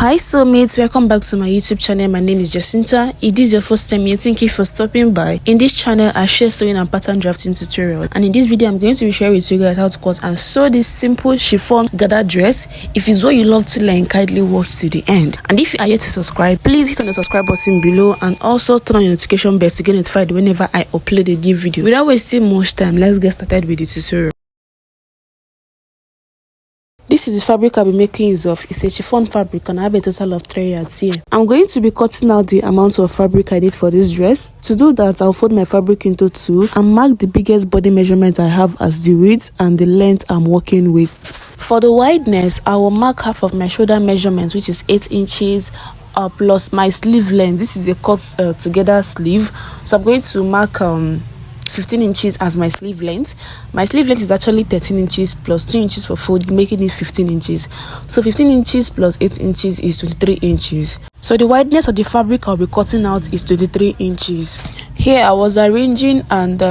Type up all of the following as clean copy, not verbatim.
Hi soulmates, welcome back to my YouTube channel. My name is Jacinta. If this is your first time here, thank you for stopping by. In this channel I share sewing and pattern drafting tutorials, and in this video I'm going to be sharing with you guys how to cut and sew this simple chiffon gather dress. If it's what you love to learn, kindly watch to the end. And if you are yet to subscribe, please hit on the subscribe button below and also turn on your notification bell to get notified whenever I upload a new video. Without wasting much time, let's get started with the tutorial. This is the fabric I'll be making use of. It's a chiffon fabric and I have a total of 3 yards here. I'm going to be cutting out the amount of fabric I need for this dress. To do that, I'll fold my fabric into 2 and mark the biggest body measurement I have as the width and the length I'm working with. For the wideness, I will mark half of my shoulder measurement, which is 8 inches plus my sleeve length. This is a cut together sleeve, so I'm going to mark 15 inches as my sleeve length. My sleeve length is actually 13 inches plus 2 inches for fold, making it 15 inches. So 15 inches plus 8 inches is 23 inches. So the wideness of the fabric I'll be cutting out is 23 inches. Here I was arranging and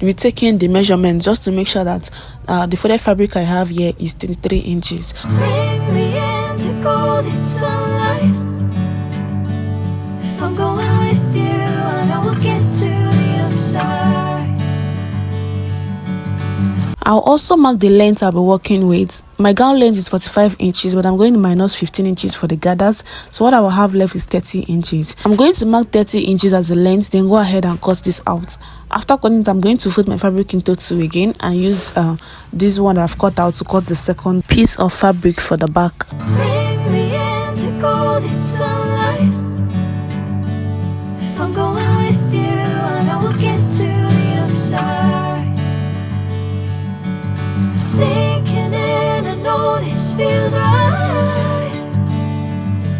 retaking the measurement just to make sure that the folded fabric I have here is 23 inches. Bring me into golden sunlight. If I'm going with you, I know we'll get to the other side. I'll also mark the length I'll be working with. My gown length is 45 inches, but I'm going to minus 15 inches for the gathers. So what I will have left is 30 inches. I'm going to mark 30 inches as the length, then go ahead and cut this out. After cutting it, I'm going to fold my fabric into 2 again and use this one I've cut out to cut the second piece of fabric for the back. Bring me into golden sunlight. If I'm going with you, I know we'll get to the other side. Sinking in, I know this feels right.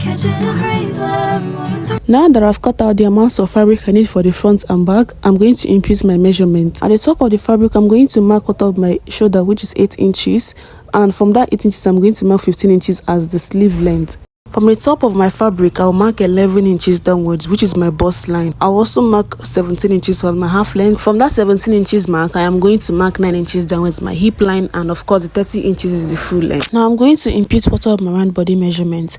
Catching a breeze, moving through. Now that I've cut out the amounts of fabric I need for the front and back, I'm going to input my measurements. At the top of the fabric, I'm going to mark cut off my shoulder, which is 8 inches. And from that 8 inches, I'm going to mark 15 inches as the sleeve length. From the top of my fabric, I'll mark 11 inches downwards, which is my bust line. I'll also mark 17 inches for my half length. From that 17 inches mark, I am going to mark 9 inches downwards my hip line, and of course the 30 inches is the full length. Now I'm going to impute part of my round body measurement.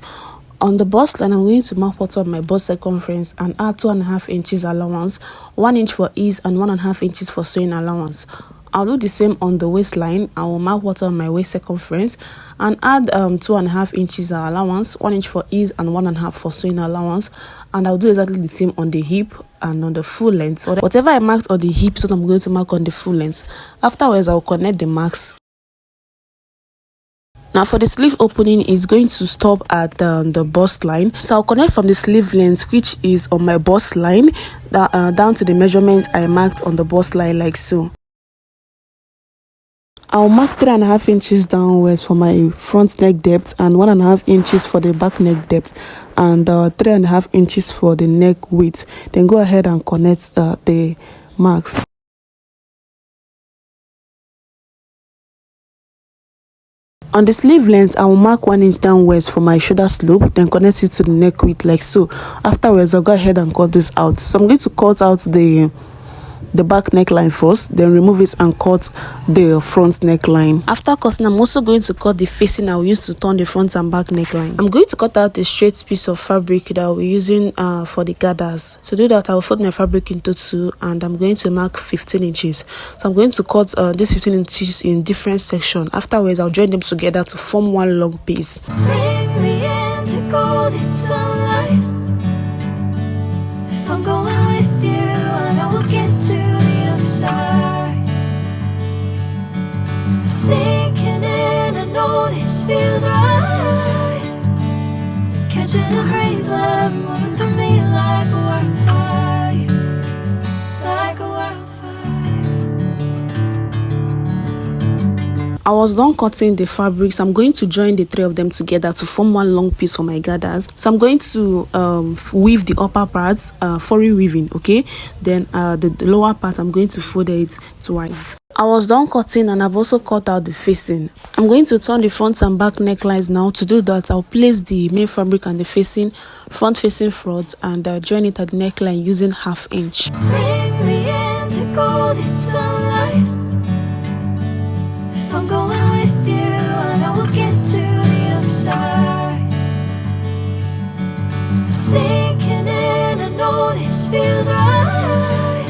On the bust line, I'm going to mark part of my bust circumference and add 2.5 inches allowance, 1 inch for ease and 1.5 inches for sewing allowance. I'll do the same on the waistline. I will mark what on my waist circumference and add 2.5 inches allowance, 1 inch for ease and 1.5 for sewing allowance. And I'll do exactly the same on the hip and on the full length. Whatever I marked on the hip is what I'm going to mark on the full length. Afterwards, I'll connect the marks. Now for the sleeve opening, it's going to stop at the bust line. So I'll connect from the sleeve length, which is on my bust line, down to the measurement I marked on the bust line, like so. I'll mark 3.5 inches downwards for my front neck depth and 1.5 inches for the back neck depth and 3.5 inches for the neck width. Then go ahead and connect the marks. On the sleeve length, I will mark 1 inch downwards for my shoulder slope, then connect it to the neck width like so. Afterwards, I'll go ahead and cut this out. So I'm going to cut out the back neckline first, then remove it and cut the front neckline. After cutting, I'm also going to cut the facing I will use to turn the front and back neckline. I'm going to cut out a straight piece of fabric that I'll be using for the gathers. To do that, I will fold my fabric into 2 and I'm going to mark 15 inches. So I'm going to cut this 15 inches in different sections. Afterwards, I'll join them together to form one long piece. Bring me into golden sunlight. If I'm going with you, I know we'll get to the other side. Sinking in, I know this feels right. Catching a breeze, moving through me like a wildfire, like a wildfire. I was done cutting the fabrics. I'm going to join the 3 of them together to form one long piece for my gathers. So I'm going to weave the upper parts, furry weaving, okay? Then the lower part, I'm going to fold it twice. I was done cutting and I've also cut out the facing. I'm going to turn the front and back necklines now. To do that, I'll place the main fabric and the facing, front facing front, and join it at the neckline using 1/2 inch. Bring me into golden sunlight. If I'm going with you, I know we'll get to the other side. Sinking in, I know this feels right.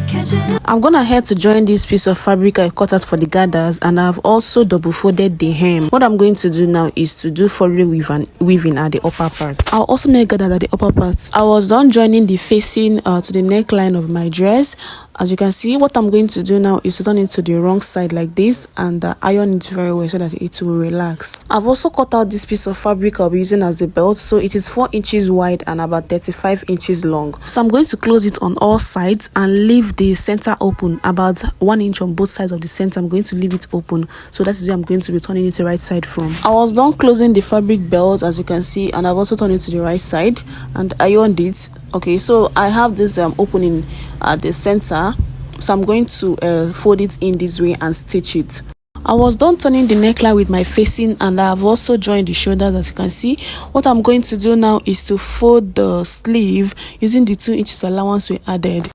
Catching I'm gonna head to join this piece of fabric I cut out for the gathers, and I've also double folded the hem. What I'm going to do now is to do foreign weaving at the upper part. I'll also make gathers at the upper part. I was done joining the facing to the neckline of my dress. As you can see, what I'm going to do now is to turn it to the wrong side like this and iron it very well so that it will relax. I've also cut out this piece of fabric I'll be using as the belt, so it is 4 inches wide and about 35 inches long. So I'm going to close it on all sides and leave the center open, about 1 inch on both sides of the center. I'm going to leave it open, so that is where I'm going to be turning it the right side from. I was done closing the fabric belt, as you can see, and I've also turned it to the right side and ironed it. Okay, so I have this opening at the center, so I'm going to fold it in this way and stitch it. I was done turning the neckline with my facing, and I've also joined the shoulders. As you can see, what I'm going to do now is to fold the sleeve using the 2 inches allowance we added.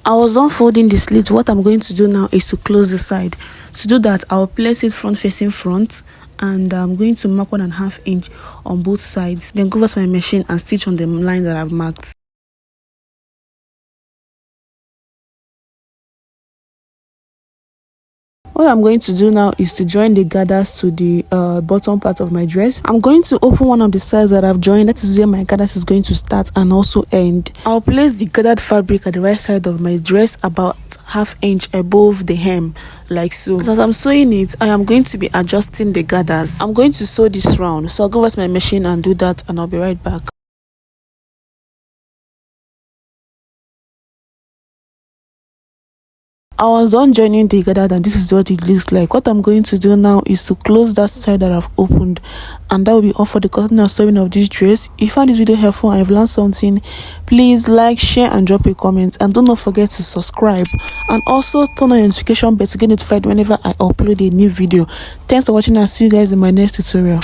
I was done folding the sleeve. What I'm going to do now is to close the side. To do that, I'll place it front facing front, and I'm going to mark 1.5 inch on both sides, then go over to my machine and stitch on the line that I've marked. What I'm going to do now is to join the gathers to the bottom part of my dress. I'm going to open one of the sides that I've joined. That is where my gathers is going to start and also end. I'll place the gathered fabric at the right side of my dress, about 1/2 inch above the hem, like so. As I'm sewing it, I am going to be adjusting the gathers. I'm going to sew this round, so I'll go over to my machine and do that, and I'll be right back. I was done joining the gather, and this is what it looks like. What I'm going to do now is to close that side that I've opened, and that will be all for the cutting and sewing of this dress. If you found this video helpful and you've learned something, please like, share and drop a comment, and do not forget to subscribe, and also turn on your notification bell to get notified whenever I upload a new video. Thanks for watching, and see you guys in my next tutorial.